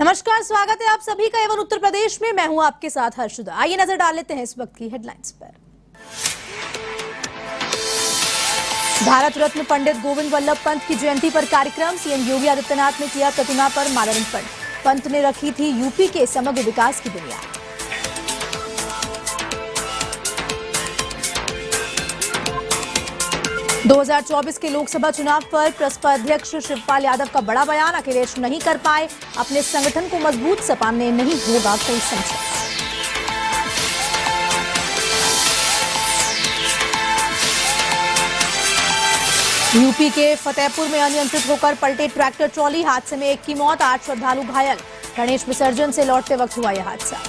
नमस्कार, स्वागत है आप सभी का एवं उत्तर प्रदेश में। मैं हूं आपके साथ हर्षदा। आइए नजर डाल लेते हैं इस वक्त की हेडलाइंस पर। भारत रत्न पंडित गोविंद वल्लभ पंत की जयंती पर कार्यक्रम। सीएम योगी आदित्यनाथ ने किया प्रतिमा पर माल्यार्पण। पंत ने रखी थी यूपी के समग्र विकास की बुनियाद। – 2024 के लोकसभा चुनाव पर प्रसपा अध्यक्ष शिवपाल यादव का बड़ा बयान। अखिलेश नहीं कर पाए अपने संगठन को मजबूत, सपा में नहीं होगा कोई समझौता। यूपी के फतेहपुर में अनियंत्रित होकर पलटे ट्रैक्टर ट्रॉली। हादसे में एक की मौत, 8 श्रद्धालु घायल। गणेश विसर्जन से लौटते वक्त हुआ यह हादसा।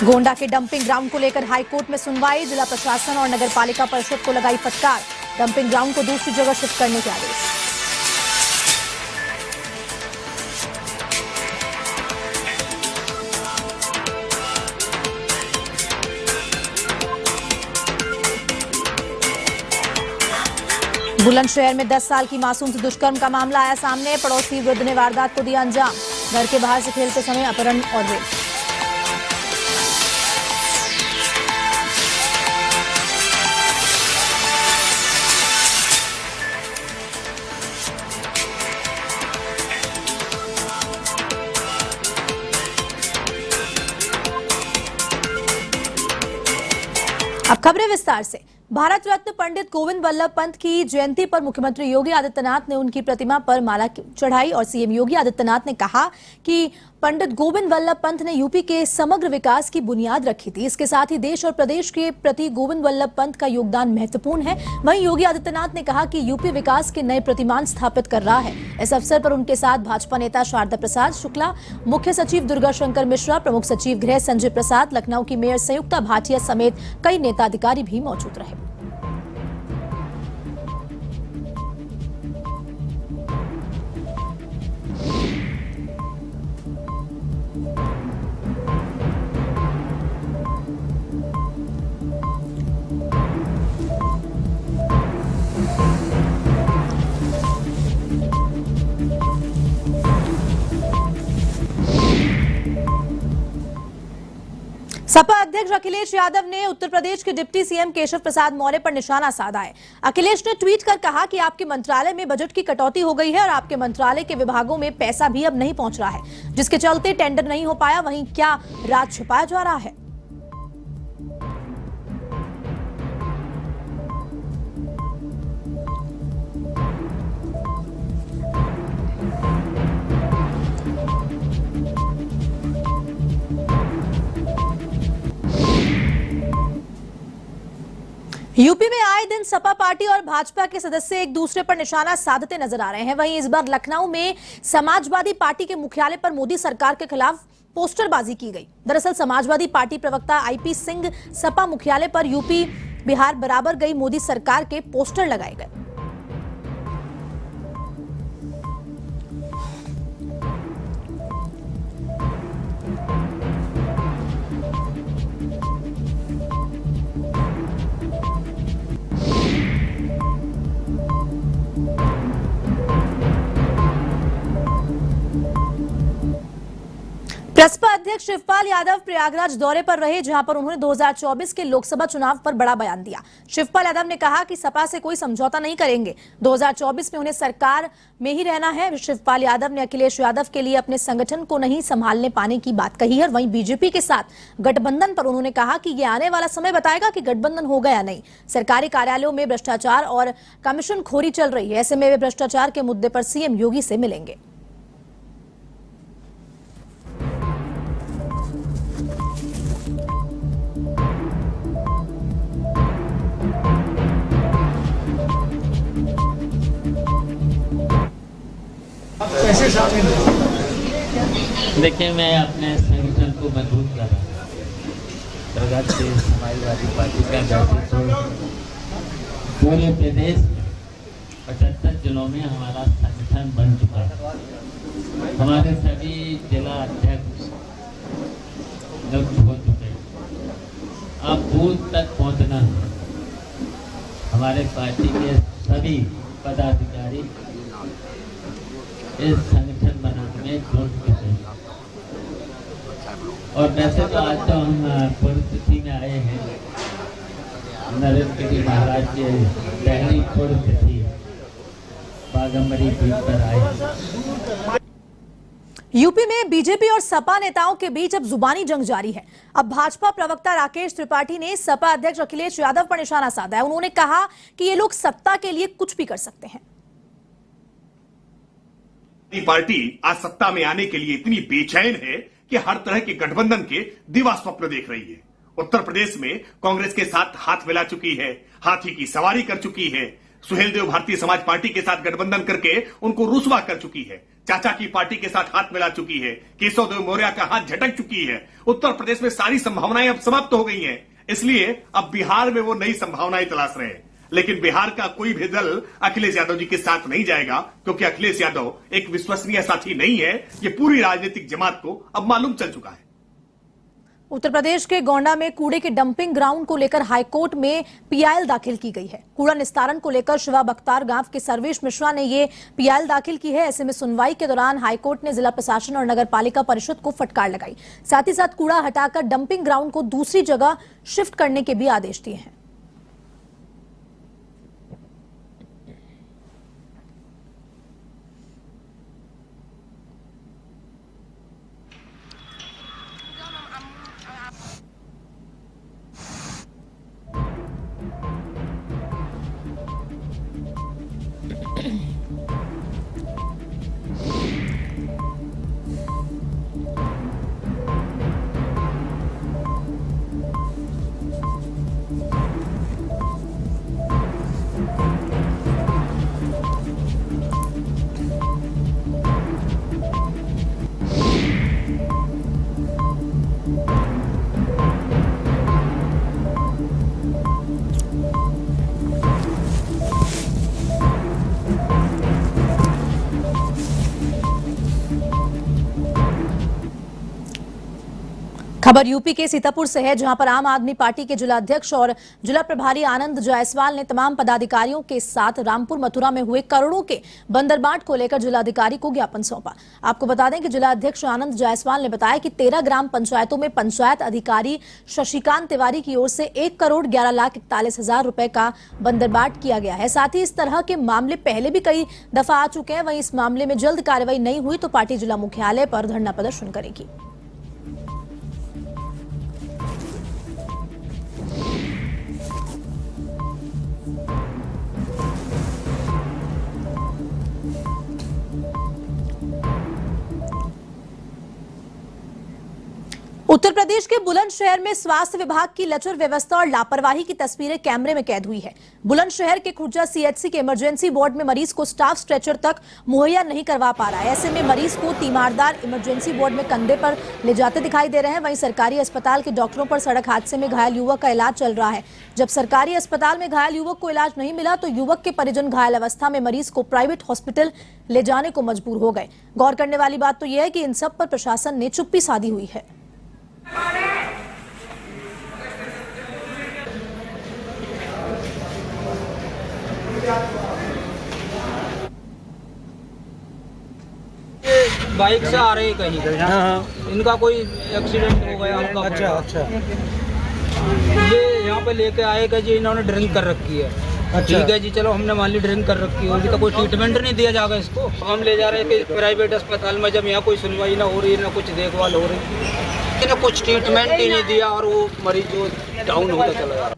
गोंडा के डंपिंग ग्राउंड को लेकर हाईकोर्ट में सुनवाई। जिला प्रशासन और नगरपालिका परिषद को लगाई फटकार। डंपिंग ग्राउंड को दूसरी जगह शिफ्ट करने के आदेश। बुलंदशहर में 10 साल की मासूम से दुष्कर्म का मामला आया सामने। पड़ोसी वृद्ध ने वारदात को दिया अंजाम। घर के बाहर से खेलते समय अपहरण और रेप। अब खबरें विस्तार से। भारत रत्न पंडित गोविंद वल्लभ पंत की जयंती पर मुख्यमंत्री योगी आदित्यनाथ ने उनकी प्रतिमा पर माला चढ़ाई और सीएम योगी आदित्यनाथ ने कहा कि पंडित गोविंद वल्लभ पंत ने यूपी के समग्र विकास की बुनियाद रखी थी। इसके साथ ही देश और प्रदेश के प्रति गोविंद वल्लभ पंत का योगदान महत्वपूर्ण है। वहीं योगी आदित्यनाथ ने कहा कि यूपी विकास के नए प्रतिमान स्थापित कर रहा है। इस अवसर पर उनके साथ भाजपा नेता शारदा प्रसाद शुक्ला, मुख्य सचिव दुर्गा शंकर मिश्रा, प्रमुख सचिव गृह संजय प्रसाद, लखनऊ की मेयर संयुक्ता भाटिया समेत कई नेता अधिकारी भी मौजूद रहे। सपा अध्यक्ष अखिलेश यादव ने उत्तर प्रदेश के डिप्टी सीएम केशव प्रसाद मौर्य पर निशाना साधा है। अखिलेश ने ट्वीट कर कहा कि आपके मंत्रालय में बजट की कटौती हो गई है और आपके मंत्रालय के विभागों में पैसा भी अब नहीं पहुंच रहा है, जिसके चलते टेंडर नहीं हो पाया। वहीं क्या राज छिपाया जा रहा है? यूपी में आए दिन सपा पार्टी और भाजपा के सदस्य एक दूसरे पर निशाना साधते नजर आ रहे हैं। वहीं इस बार लखनऊ में समाजवादी पार्टी के मुख्यालय पर मोदी सरकार के खिलाफ पोस्टरबाजी की गई। दरअसल समाजवादी पार्टी प्रवक्ता आईपी सिंह सपा मुख्यालय पर यूपी बिहार बराबर गई मोदी सरकार के पोस्टर लगाए गए। प्रसपा अध्यक्ष शिवपाल यादव प्रयागराज दौरे पर रहे, जहां पर उन्होंने 2024 के लोकसभा चुनाव पर बड़ा बयान दिया। शिवपाल यादव ने कहा कि सपा से कोई समझौता नहीं करेंगे। 2024 में उन्हें सरकार में ही रहना है। शिवपाल यादव ने अखिलेश यादव के लिए अपने संगठन को नहीं संभालने पाने की बात कही है। वहीं बीजेपी के साथ गठबंधन पर उन्होंने कहा कि ये आने वाला समय बताएगा कि गठबंधन होगा या नहीं। सरकारी कार्यालयों में भ्रष्टाचार और कमीशन खोरी चल रही है। ऐसे में वे भ्रष्टाचार के मुद्दे पर सीएम योगी से मिलेंगे। कैसे शामिल हो? देखिए, मैं अपने संगठन को मजबूत कर रहा हूँ। प्रगतिशील समाजवादी पार्टी का गाजीपुर पूरे प्रदेश 75 जिलों में हमारा संगठन बन चुका है। हमारे सभी जिला अध्यक्ष नियुक्त हो चुके हैं। अब बूथ तक पहुँचना है। हमारे पार्टी के सभी पदाधिकारी इस संगठन बनाने में जुट चुके हैं। और वैसे तो आज तो हम पुण्यतिथि में आए हैं, नरेंद्र गिरी महाराज की पहली पुण्यतिथि बागमरी द्वीप पर आए। यूपी में बीजेपी और सपा नेताओं के बीच अब जुबानी जंग जारी है। अब भाजपा प्रवक्ता राकेश त्रिपाठी ने सपा अध्यक्ष अखिलेश यादव पर निशाना साधा है। उन्होंने कहा कि ये लोग सत्ता के लिए कुछ भी कर सकते हैं। पार्टी आज सत्ता में आने के लिए इतनी बेचैन है कि हर तरह के गठबंधन के दिवा स्वप्न देख रही है। उत्तर प्रदेश में कांग्रेस के साथ हाथ मिला चुकी है, हाथी की सवारी कर चुकी है। सुहेलदेव भारतीय समाज पार्टी के साथ गठबंधन करके उनको रुसवा कर चुकी है। चाचा की पार्टी के साथ हाथ मिला चुकी है। केशव देव मौर्य का हाथ झटक चुकी है। उत्तर प्रदेश में सारी संभावनाएं अब समाप्त हो गई हैं। इसलिए अब बिहार में वो नई संभावनाएं तलाश रहे हैं। लेकिन बिहार का कोई भी दल अखिलेश यादव जी के साथ नहीं जाएगा, क्योंकि अखिलेश यादव एक विश्वसनीय साथी नहीं है। ये पूरी राजनीतिक जमात को अब मालूम चल चुका है। उत्तर प्रदेश के गोंडा में कूड़े के डंपिंग ग्राउंड को लेकर हाईकोर्ट में पीआईएल दाखिल की गई है। कूड़ा निस्तारण को लेकर शिवा बख्तार गांव के सर्वेश मिश्रा ने ये पीआईएल दाखिल की है। ऐसे में सुनवाई के दौरान हाईकोर्ट ने जिला प्रशासन और नगर पालिका परिषद को फटकार लगाई। साथ ही साथ कूड़ा हटाकर डंपिंग ग्राउंड को दूसरी जगह शिफ्ट करने के भी आदेश दिए हैं। खबर यूपी के सीतापुर से है, जहां पर आम आदमी पार्टी के जिला अध्यक्ष और जिला प्रभारी आनंद जायसवाल ने तमाम पदाधिकारियों के साथ रामपुर मथुरा में हुए करोड़ों के बंदरबाट को लेकर जिलाधिकारी को ज्ञापन सौंपा। आपको बता दें कि जिला अध्यक्ष आनंद जायसवाल ने बताया कि 13 ग्राम पंचायतों में पंचायत अधिकारी शशिकांत तिवारी की ओर से 1,11,41,000 रुपए का बंदरबाट किया गया है। साथ ही इस तरह के मामले पहले भी कई दफा आ चुके हैं। वहीं इस मामले में जल्द कार्रवाई नहीं हुई तो पार्टी जिला मुख्यालय पर धरना प्रदर्शन करेगी। उत्तर प्रदेश के बुलंदशहर में स्वास्थ्य विभाग की लचर व्यवस्था और लापरवाही की तस्वीरें कैमरे में कैद हुई है। बुलंदशहर के खुर्जा सीएचसी के इमरजेंसी वार्ड में मरीज को स्टाफ स्ट्रेचर तक मुहैया नहीं करवा पा रहा है। ऐसे में मरीज को तीमारदार इमरजेंसी वार्ड में कंधे पर ले जाते दिखाई दे रहे हैं। वहीं सरकारी अस्पताल के डॉक्टरों पर सड़क हादसे में घायल युवक का इलाज चल रहा है। जब सरकारी अस्पताल में घायल युवक को इलाज नहीं मिला तो युवक के परिजन घायल अवस्था में मरीज को प्राइवेट हॉस्पिटल ले जाने को मजबूर हो गए। गौर करने वाली बात तो यह है कि इन सब पर प्रशासन ने चुप्पी साधी हुई है। बाइक से आ रहे कहीं, इनका कोई एक्सीडेंट हो गया हल्का। अच्छा। ये यहाँ पे लेके आएगा जी, इन्होंने ड्रिंक कर रखी है। ठीक है जी, चलो हमने मान ली ड्रिंक कर रखी होगी तो कोई ट्रीटमेंट नहीं दिया जाएगा इसको। हम ले जा रहे थे प्राइवेट अस्पताल में, जब यहाँ कोई सुनवाई ना हो रही, ना कुछ देखभाल हो रही, ना कुछ ट्रीटमेंट ही नहीं दिया और वो मरीज जो डाउन होता चला जा रहा।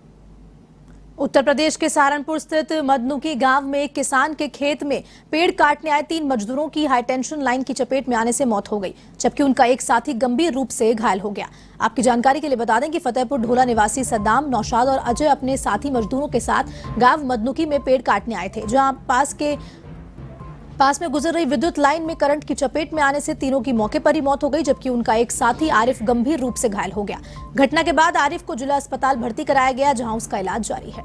उत्तर प्रदेश के सहारनपुर स्थित मदनुकी गांव में एक किसान के खेत में पेड़ काटने आए 3 मजदूरों की हाईटेंशन लाइन की चपेट में आने से मौत हो गई, जबकि उनका एक साथी गंभीर रूप से घायल हो गया। आपकी जानकारी के लिए बता दें कि फतेहपुर ढोला निवासी सद्दाम, नौशाद और अजय अपने साथी मजदूरों के साथ गांव मदनुकी में पेड़ काटने आए थे, जहां पास में गुजर रही विद्युत लाइन में करंट की चपेट में आने से तीनों की मौके पर ही मौत हो गई, जबकि उनका एक साथी आरिफ गंभीर रूप से घायल हो गया। घटना के बाद आरिफ को जिला अस्पताल भर्ती कराया गया, जहां उसका इलाज जारी है।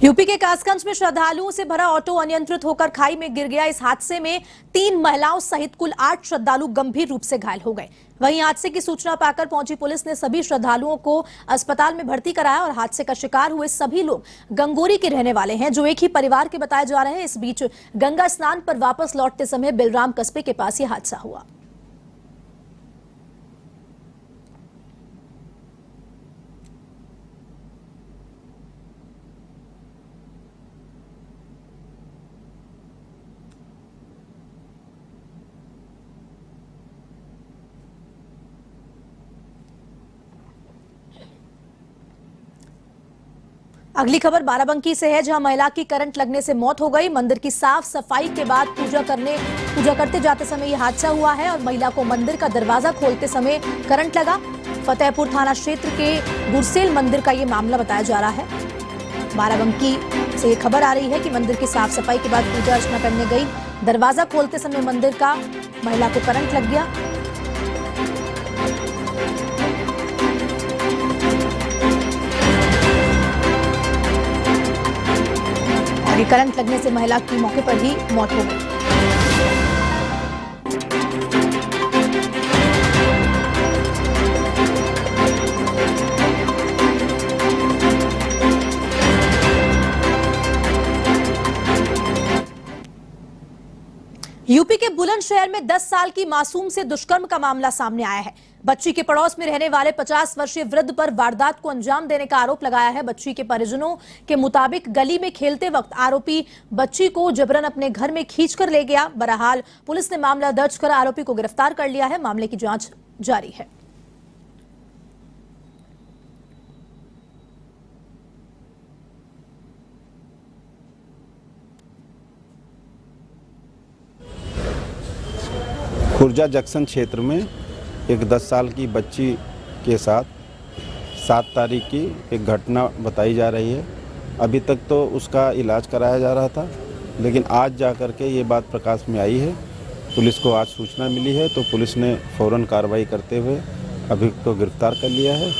यूपी के कासगंज में श्रद्धालुओं से भरा ऑटो अनियंत्रित होकर खाई में गिर गया। इस हादसे में 3 महिलाओं सहित कुल 8 श्रद्धालु गंभीर रूप से घायल हो गए। वहीं हादसे की सूचना पाकर पहुंची पुलिस ने सभी श्रद्धालुओं को अस्पताल में भर्ती कराया और हादसे का शिकार हुए सभी लोग गंगोरी के रहने वाले हैं, जो एक ही परिवार के बताए जा रहे हैं। इस बीच गंगा स्नान पर वापस लौटते समय बिलराम कस्बे के पास यह हादसा हुआ। अगली खबर बाराबंकी से है, जहां महिला की करंट लगने से मौत हो गई। मंदिर की साफ सफाई के बाद पूजा करते जाते समय यह हादसा हुआ है और महिला को मंदिर का दरवाजा खोलते समय करंट लगा। फतेहपुर थाना क्षेत्र के गुरसेल मंदिर का यह मामला बताया जा रहा है। बाराबंकी से यह खबर आ रही है कि मंदिर की साफ सफाई के बाद पूजा अर्चना करने गई, दरवाजा खोलते समय मंदिर का महिला को करंट लग गया। करंट लगने से महिला की मौके पर ही मौत हो गई। यूपी के बुलंदशहर में 10 साल की मासूम से दुष्कर्म का मामला सामने आया है। बच्ची के पड़ोस में रहने वाले 50 वर्षीय वृद्ध पर वारदात को अंजाम देने का आरोप लगाया है। बच्ची के परिजनों के मुताबिक गली में खेलते वक्त आरोपी बच्ची को जबरन अपने घर में खींचकर ले गया। बहरहाल पुलिस ने मामला दर्ज कर आरोपी को गिरफ्तार कर लिया है। मामले की जांच जारी है। खुर्जा जंक्शन क्षेत्र में एक 10 साल की बच्ची के साथ 7 तारीख की एक घटना बताई जा रही है। अभी तक तो उसका इलाज कराया जा रहा था, लेकिन आज जाकर के ये बात प्रकाश में आई है। पुलिस को आज सूचना मिली है तो पुलिस ने फौरन कार्रवाई करते हुए अभियुक्त को गिरफ्तार कर लिया है।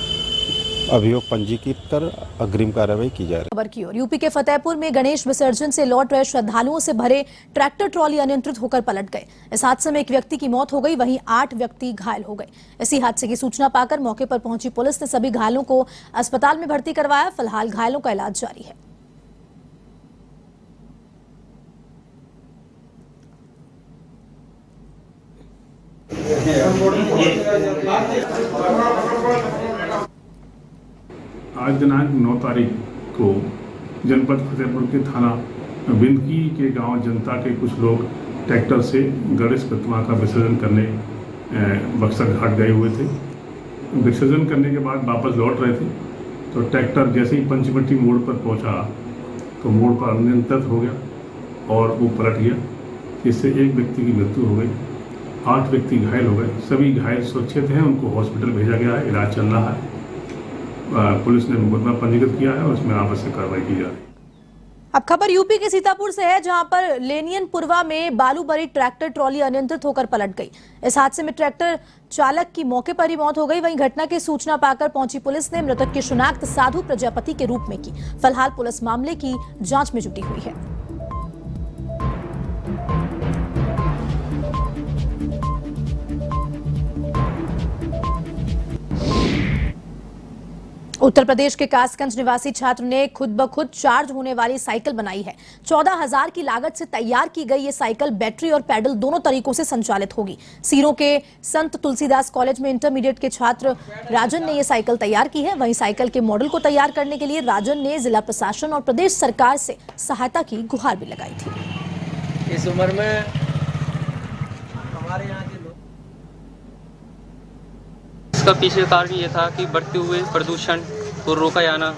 अभियोग पंजीकृत कर अग्रिम कार्रवाई की जा रही है। खबर की ओर, यूपी के फतेहपुर में गणेश विसर्जन से लौट रहे श्रद्धालुओं से भरे ट्रैक्टर ट्रॉली अनियंत्रित होकर पलट गए। इस हादसे में एक व्यक्ति की मौत हो गई, वहीं 8 व्यक्ति घायल हो गए। इसी हादसे की सूचना पाकर मौके पर पहुंची पुलिस ने सभी घायलों को अस्पताल में भर्ती करवाया। फिलहाल घायलों का इलाज जारी है। आज दिनांक 9 तारीख को जनपद फतेहपुर के थाना बिंदकी के गांव जनता के कुछ लोग ट्रैक्टर से गणेश प्रतिमा का विसर्जन करने बक्सर घाट गए हुए थे। विसर्जन करने के बाद वापस लौट रहे थे तो ट्रैक्टर जैसे ही पंचवटी मोड़ पर पहुंचा तो मोड़ पर अनियंत्रित हो गया और वो पलट गया। इससे एक व्यक्ति की मृत्यु हो गई, 8 व्यक्ति घायल हो गए। सभी घायल सुरक्षित हैं, उनको हॉस्पिटल भेजा गया है, इलाज चल रहा है। पुलिस ने मुकदमा पंजीकृत किया है और उसमें आवश्यक कार्रवाई की जा रही है। अब खबर यूपी के सीतापुर से है, जहां पर लेनियनपुरवा में बालू भरी ट्रैक्टर ट्रॉली अनियंत्रित होकर पलट गई। इस हादसे में ट्रैक्टर चालक की मौके पर ही मौत हो गई। वहीं घटना की सूचना पाकर पहुंची पुलिस ने मृतक की शिनाख्त साधु प्रजापति के रूप में की। फिलहाल पुलिस मामले की जांच में जुटी हुई है। उत्तर प्रदेश के कासगंज निवासी छात्र ने खुद ब खुद चार्ज होने वाली साइकिल बनाई है। 14,000 की लागत से तैयार की गई ये साइकिल बैटरी और पैडल दोनों तरीकों से संचालित होगी। सीरों के संत तुलसीदास कॉलेज में इंटरमीडिएट के छात्र राजन ने ये साइकिल तैयार की है। वहीं साइकिल के मॉडल को तैयार करने के लिए राजन ने जिला प्रशासन और प्रदेश सरकार से सहायता की गुहार भी लगाई थी। इस उम्र में हमारे यहाँ के लोग, इसका पीछे कारण ये था कि बढ़ते हुए प्रदूषण को रोका जाना,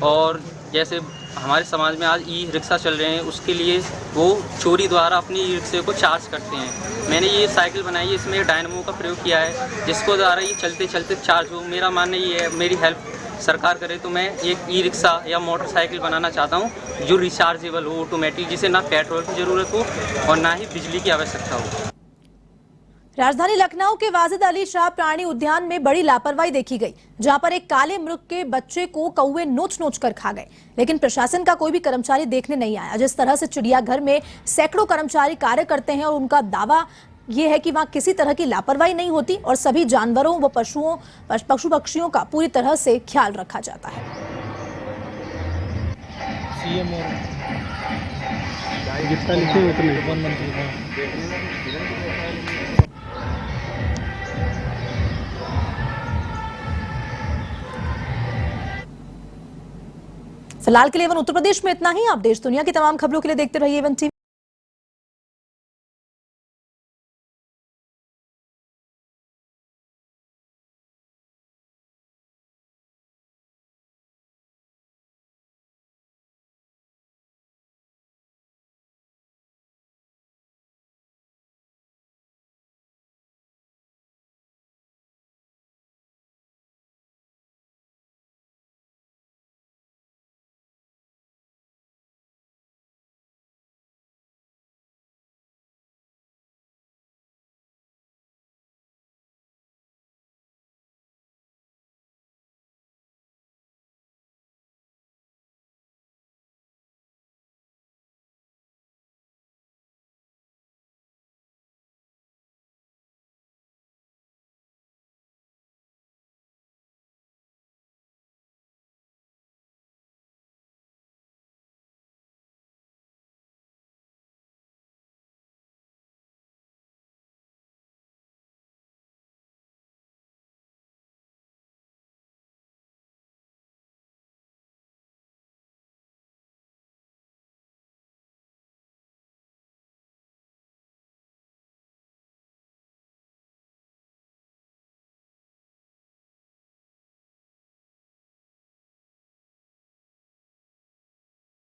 और जैसे हमारे समाज में आज ई रिक्शा चल रहे हैं उसके लिए वो चोरी द्वारा अपनी ई रिक्शे को चार्ज करते हैं। मैंने ये साइकिल बनाई है, इसमें डायनामो का प्रयोग किया है जिसको द्वारा ये चलते चलते चार्ज हो। मेरा मानना ये है, मेरी हेल्प सरकार करे तो मैं एक ई रिक्शा या मोटरसाइकिल बनाना चाहता हूँ जो रिचार्जेबल हो, ऑटोमेटिक, जिसे ना पेट्रोल की ज़रूरत हो और ना ही बिजली की आवश्यकता हो। राजधानी लखनऊ के वाजिद अली शाह प्राणी उद्यान में बड़ी लापरवाही देखी गई, जहां पर एक काले मृग के बच्चे को कौवे नोच नोच कर खा गए, लेकिन प्रशासन का कोई भी कर्मचारी देखने नहीं आया। जिस तरह से चिड़ियाघर में सैकड़ों कर्मचारी कार्य करते हैं और उनका दावा यह है कि वहां किसी तरह की लापरवाही नहीं होती और सभी जानवरों व पशु पक्षियों का पूरी तरह से ख्याल रखा जाता है। जितना लिखे उतने प्रधानमंत्री का फिलहाल के लिए उत्तर प्रदेश में इतना ही। आप देश दुनिया की तमाम खबरों के लिए देखते रहिए वन टीवी।